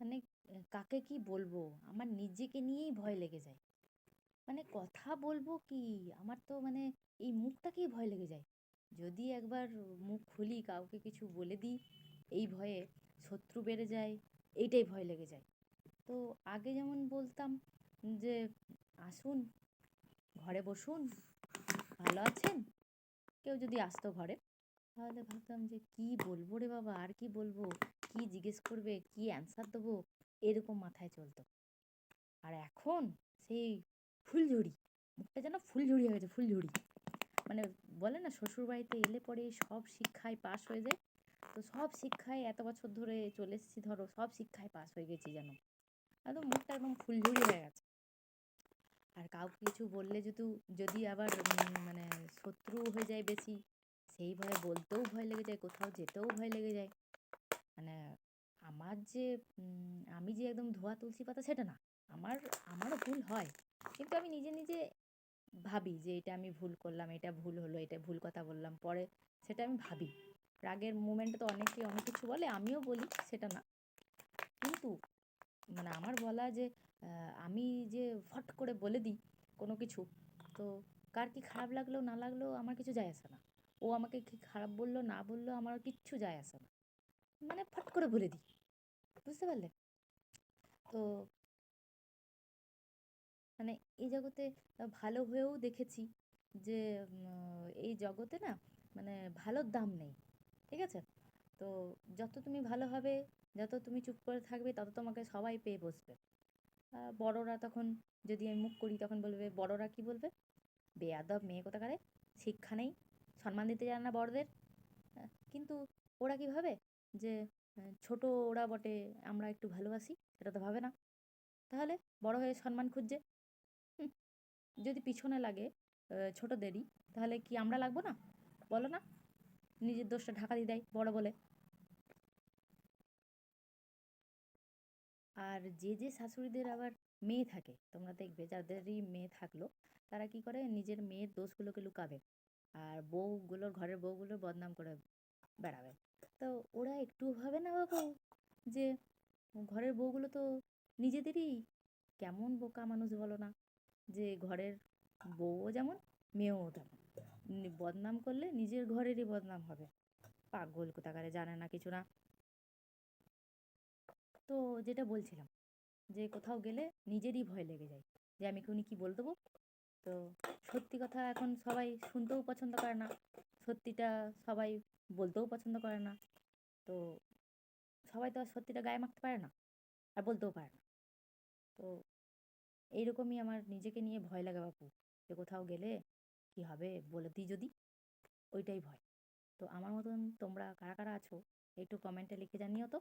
মানে কাকে কি বলবো, আমার নিজেকে নিয়েই ভয় লেগে যায়। মানে কথা বলবো কি, আমার তো মানে এই মুখটাকেই ভয় লেগে যায়। যদি একবার মুখ খুলি কাউকে কিছু বলে দিই, এই ভয়ে শত্রু বেড়ে যায়, এইটাই ভয় লেগে যায়। তো আগে যেমন বলতাম যে আসুন, ঘরে বসুন, ভালো আছেন, কেউ যদি আসতো ঘরে, তাহলে ভাবতাম যে কি বলবো রে বাবা, আর কি বলবো, কি জিজ্ঞেস করবে, কি অ্যান্সার দেবো, এরকম মাথায় চলতো। আর এখন সেই ফুলঝুরি, মুখটা যেন ফুলঝুরি হয়ে গেছে, ফুলঝুরি। মানে বলে না শ্বশুর বাড়িতে এলে পরে সব শিক্ষায় পাশ হয়ে যায়। তো সব শিক্ষায় এত বছর ধরে চলে এসেছি, ধরো সব শিক্ষায় পাশ হয়ে গেছি যেন, একদম মুখটা একদম ফুলঝুরি হয়ে গেছে। আর কাউকে কিছু বললে যদি যদি আবার মানে শত্রু হয়ে যায় বেশি, সেই ভয়ে বলতেও ভয় লেগে যায়, কোথাও যেতেও ভয় লেগে যায়। মানে আমার যে আমি যে একদম ধোয়া তুলসী পাতা সেটা না। আমার আমারও ভুল হয়, কিন্তু আমি নিজে নিজে ভাবি যে এটা আমি ভুল করলাম, এটা ভুল হলো, এটা ভুল কথা বললাম, পরে সেটা আমি ভাবি। রাগের মোমেন্টে তো অনেকেই অনেক কিছু বলে, আমিও বলি, সেটা না। কিন্তু মানে আমার বলা যে আমি যে ফট করে বলে দিই কোনো কিছু, তো কার কি খারাপ লাগলো না লাগলো আমার কিছু যায় আসে না। ও আমাকে কি খারাপ বললো না বললো আমার কিচ্ছু যায় আসে না, মানে ফট করে বলে দিই, বুঝতে পারলে? তো মানে এই জগতে ভালো হয়েও দেখেছি যে এই জগতে না, মানে ভালোর দাম নেই, ঠিক আছে? তো যত তুমি ভালো হবে, যত তুমি চুপ করে থাকবে, তত তোমাকে সবাই পেয়ে বসবে। বড়রা তখন, যদি আমি মুখ করি তখন বলবে, বড়রা কি বলবে, বেয়াদব মেয়ে কোথাকারে, শিক্ষা নেই, সম্মান দিতে জানে না বড়দের। কিন্তু ওরা কি ভাবে যে ছোট ওরা বটে, আমরা একটু ভালোবাসি, সেটা তো ভাবে না। তাহলে বড় হয়ে সম্মান খুঁজছে। হুম, যদি পিছনে লাগে ছোটদেরই, তাহলে কি আমরা লাগবো না? বলো না, নিজের দোষটা ঢাকা দিয়ে দেয় বড় বলে। আর যে যে শাশুড়িদের আবার মেয়ে থাকে, তোমরা দেখবে যাদেরই মেয়ে থাকলো, তারা কি করে নিজের মেয়ের দোষগুলোকে লুকাবে, আর বউগুলোর, ঘরের বউগুলোর বদনাম করে বেড়াবে। তো ওরা একটু ভাবে না বাবু যে ঘরের বউগুলো তো নিজেদেরই, কেমন বোকা মানুষ বলো না, যে ঘরের বউও যেমন, মেয়েও তেমন, বদনাম করলে নিজের ঘরেরই বদনাম হবে। পাগল কোথাকারে, জানে না কিছু না। তো যেটা বলছিলাম, যে কোথাও গেলে নিজেরই ভয় লেগে যায় যে আমি এখনই কি বলে দেবো। তো সত্যি কথা এখন সবাই শুনতেও পছন্দ করে না, সত্যিটা সবাই বলতেও পছন্দ করে না। তো সবাই তো আর সত্যিটা গায়ে মাখতে পারে না, আর বলতেও পারে না। তো এইরকমই আমার নিজেকে নিয়ে ভয় লাগে বাপু, যে কোথাও গেলে কি হবে বলে দিই যদি, ওইটাই ভয়। তো আমার মতন তোমরা কারা কারা আছো, একটু কমেন্টে লিখে জানিও তো।